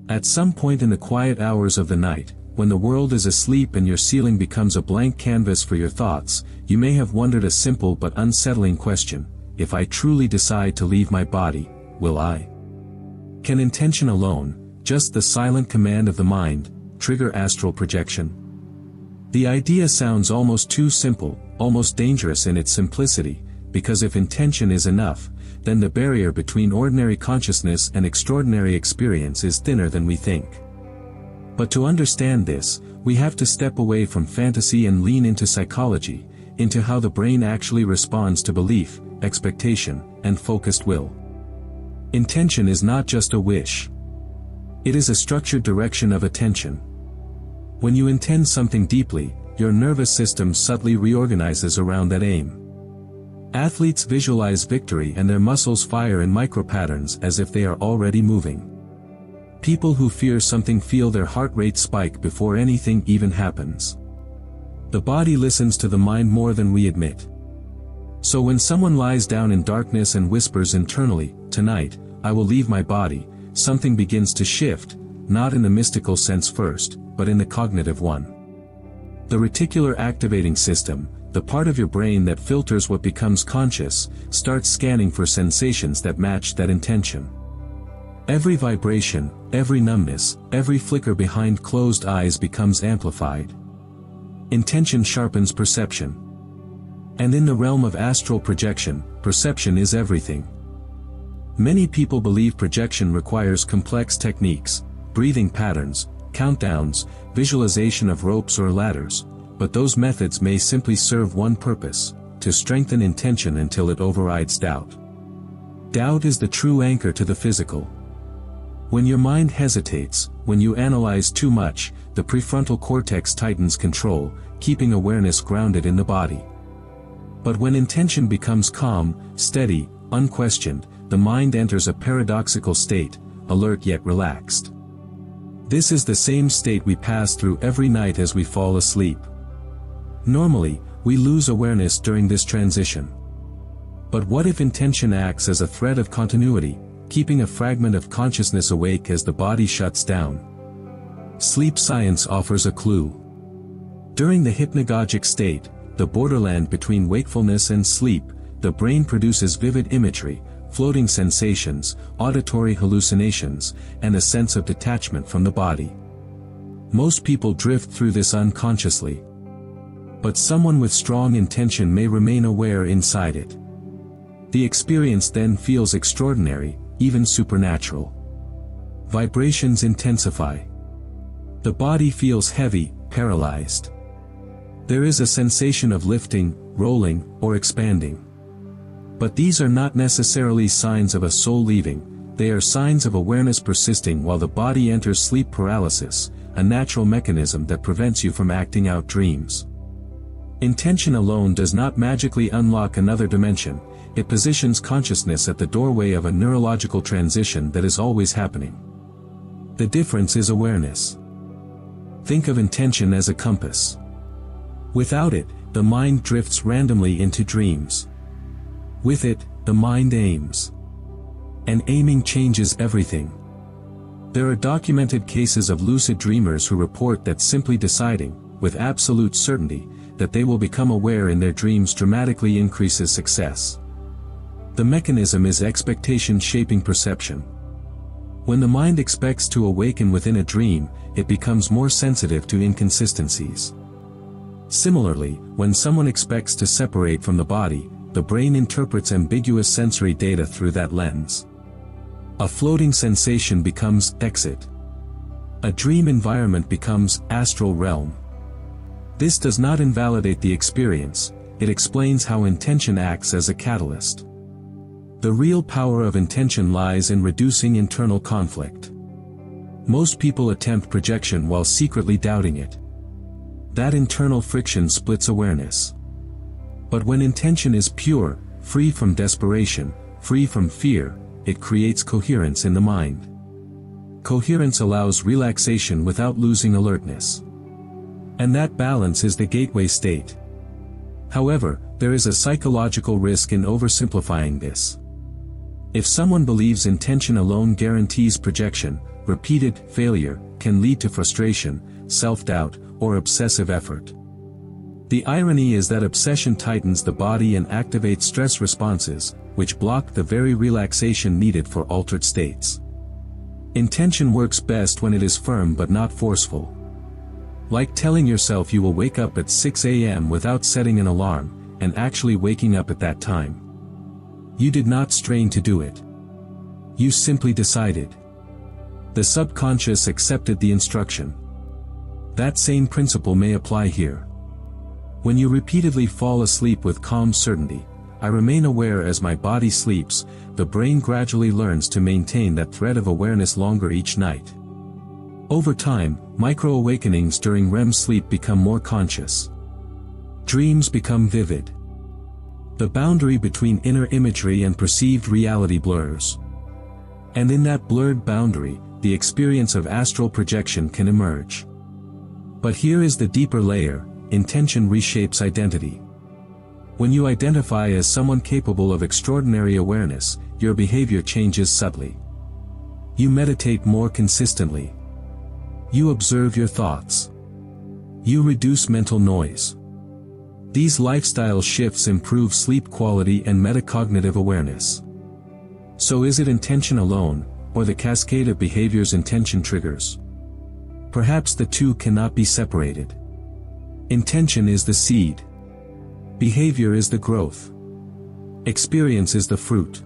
At some point in the quiet hours of the night, when the world is asleep and your ceiling becomes a blank canvas for your thoughts, you may have wondered a simple but unsettling question: if I truly decide to leave my body, will I? Can intention alone, just the silent command of the mind, trigger astral projection? The idea sounds almost too simple, almost dangerous in its simplicity, because if intention is enough, then the barrier between ordinary consciousness and extraordinary experience is thinner than we think. But to understand this, we have to step away from fantasy and lean into psychology, into how the brain actually responds to belief, expectation, and focused will. Intention is not just a wish. It is a structured direction of attention. When you intend something deeply, your nervous system subtly reorganizes around that aim. Athletes visualize victory and their muscles fire in micropatterns as if they are already moving. People who fear something feel their heart rate spike before anything even happens. The body listens to the mind more than we admit. So when someone lies down in darkness and whispers internally, "Tonight, I will leave my body," something begins to shift, not in the mystical sense first, but in the cognitive one. The reticular activating system, the part of your brain that filters what becomes conscious, starts scanning for sensations that match that intention. Every vibration, every numbness, every flicker behind closed eyes becomes amplified. Intention sharpens perception. And in the realm of astral projection, perception is everything. Many people believe projection requires complex techniques, breathing patterns, countdowns, visualization of ropes or ladders, but those methods may simply serve one purpose: to strengthen intention until it overrides doubt. Doubt is the true anchor to the physical. When your mind hesitates, when you analyze too much, the prefrontal cortex tightens control, keeping awareness grounded in the body. But when intention becomes calm, steady, unquestioned, the mind enters a paradoxical state, alert yet relaxed. This is the same state we pass through every night as we fall asleep. Normally, we lose awareness during this transition. But what if intention acts as a thread of continuity, keeping a fragment of consciousness awake as the body shuts down? Sleep science offers a clue. During the hypnagogic state, the borderland between wakefulness and sleep, the brain produces vivid imagery, floating sensations, auditory hallucinations, and a sense of detachment from the body. Most people drift through this unconsciously. But someone with strong intention may remain aware inside it. The experience then feels extraordinary, even supernatural. Vibrations intensify. The body feels heavy, paralyzed. There is a sensation of lifting, rolling, or expanding. But these are not necessarily signs of a soul leaving, they are signs of awareness persisting while the body enters sleep paralysis, a natural mechanism that prevents you from acting out dreams. Intention alone does not magically unlock another dimension, it positions consciousness at the doorway of a neurological transition that is always happening. The difference is awareness. Think of intention as a compass. Without it, the mind drifts randomly into dreams. With it, the mind aims. And aiming changes everything. There are documented cases of lucid dreamers who report that simply deciding, with absolute certainty, that they will become aware in their dreams dramatically increases success. The mechanism is expectation shaping perception. When the mind expects to awaken within a dream, it becomes more sensitive to inconsistencies. Similarly, when someone expects to separate from the body, the brain interprets ambiguous sensory data through that lens. A floating sensation becomes exit. A dream environment becomes astral realm. This does not invalidate the experience, it explains how intention acts as a catalyst. The real power of intention lies in reducing internal conflict. Most people attempt projection while secretly doubting it. That internal friction splits awareness. But when intention is pure, free from desperation, free from fear, it creates coherence in the mind. Coherence allows relaxation without losing alertness. And that balance is the gateway state. However, there is a psychological risk in oversimplifying this. If someone believes intention alone guarantees projection, repeated failure can lead to frustration, self-doubt, or obsessive effort. The irony is that obsession tightens the body and activates stress responses, which block the very relaxation needed for altered states. Intention works best when it is firm but not forceful. Like telling yourself you will wake up at 6 a.m. without setting an alarm, and actually waking up at that time. You did not strain to do it. You simply decided. The subconscious accepted the instruction. That same principle may apply here. When you repeatedly fall asleep with calm certainty, I remain aware as my body sleeps, the brain gradually learns to maintain that thread of awareness longer each night. Over time, micro-awakenings during REM sleep become more conscious. Dreams become vivid. The boundary between inner imagery and perceived reality blurs. And in that blurred boundary, the experience of astral projection can emerge. But here is the deeper layer: intention reshapes identity. When you identify as someone capable of extraordinary awareness, your behavior changes subtly. You meditate more consistently. You observe your thoughts. You reduce mental noise. These lifestyle shifts improve sleep quality and metacognitive awareness. So is it intention alone, or the cascade of behaviors intention triggers? Perhaps the two cannot be separated. Intention is the seed. Behavior is the growth. Experience is the fruit.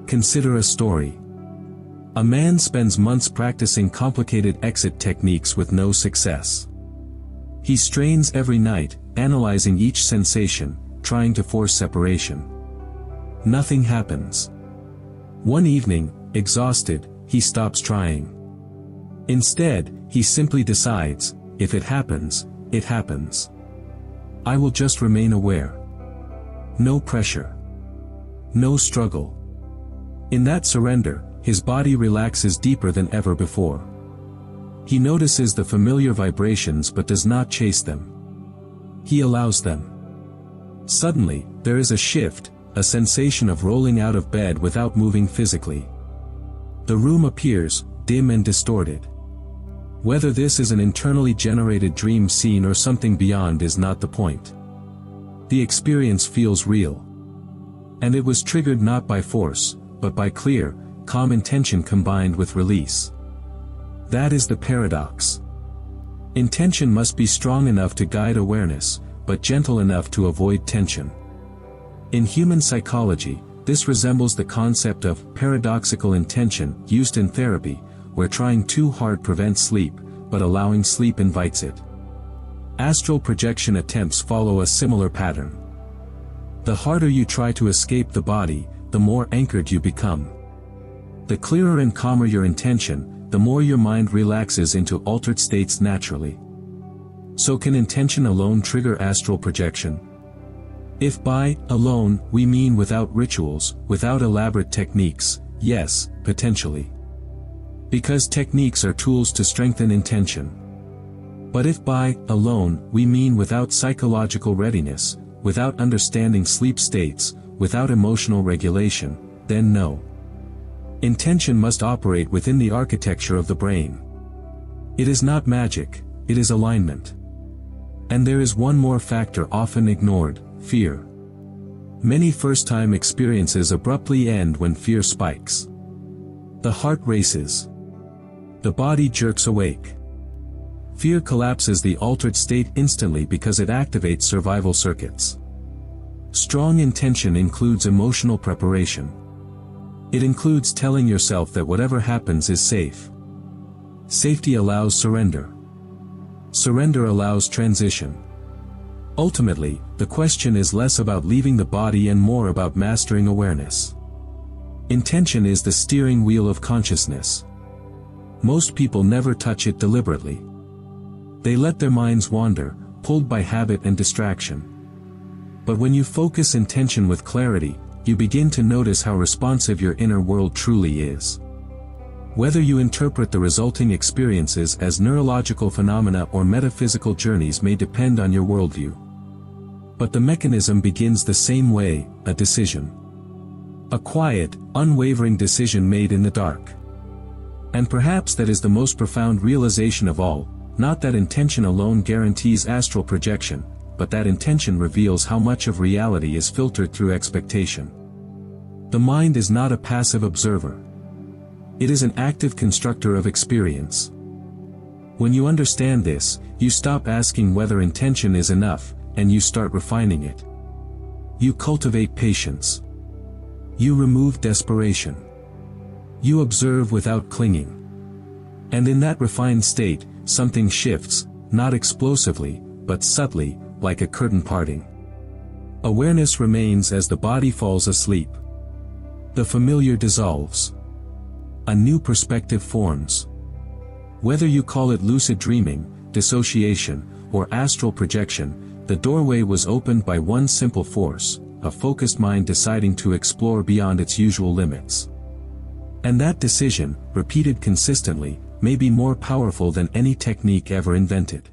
Consider a story. A man spends months practicing complicated exit techniques with no success. He strains every night, analyzing each sensation, trying to force separation. Nothing happens. One evening, exhausted, he stops trying. Instead, he simply decides, if it happens, it happens. I will just remain aware. No pressure. No struggle. In that surrender, his body relaxes deeper than ever before. He notices the familiar vibrations but does not chase them. He allows them. Suddenly, there is a shift, a sensation of rolling out of bed without moving physically. The room appears dim and distorted. Whether this is an internally generated dream scene or something beyond is not the point. The experience feels real. And it was triggered not by force, but by clear, calm intention combined with release. That is the paradox. Intention must be strong enough to guide awareness, but gentle enough to avoid tension. In human psychology, this resembles the concept of paradoxical intention used in therapy, where trying too hard prevents sleep, but allowing sleep invites it. Astral projection attempts follow a similar pattern. The harder you try to escape the body, the more anchored you become. The clearer and calmer your intention, the more your mind relaxes into altered states naturally. So can intention alone trigger astral projection? If by alone we mean without rituals, without elaborate techniques, yes, potentially. Because techniques are tools to strengthen intention. But if by alone we mean without psychological readiness, without understanding sleep states, without emotional regulation, then no. Intention must operate within the architecture of the brain. It is not magic, it is alignment. And there is one more factor often ignored: fear. Many first-time experiences abruptly end when fear spikes. The heart races. The body jerks awake. Fear collapses the altered state instantly because it activates survival circuits. Strong intention includes emotional preparation. It includes telling yourself that whatever happens is safe. Safety allows surrender. Surrender allows transition. Ultimately, the question is less about leaving the body and more about mastering awareness. Intention is the steering wheel of consciousness. Most people never touch it deliberately. They let their minds wander, pulled by habit and distraction. But when you focus intention with clarity, you begin to notice how responsive your inner world truly is. Whether you interpret the resulting experiences as neurological phenomena or metaphysical journeys may depend on your worldview. But the mechanism begins the same way: a decision. A quiet, unwavering decision made in the dark. And perhaps that is the most profound realization of all, not that intention alone guarantees astral projection, but that intention reveals how much of reality is filtered through expectation. The mind is not a passive observer. It is an active constructor of experience. When you understand this, you stop asking whether intention is enough, and you start refining it. You cultivate patience. You remove desperation. You observe without clinging. And in that refined state, something shifts, not explosively, but subtly, like a curtain parting. Awareness remains as the body falls asleep. The familiar dissolves. A new perspective forms. Whether you call it lucid dreaming, dissociation, or astral projection, the doorway was opened by one simple force, a focused mind deciding to explore beyond its usual limits. And that decision, repeated consistently, may be more powerful than any technique ever invented.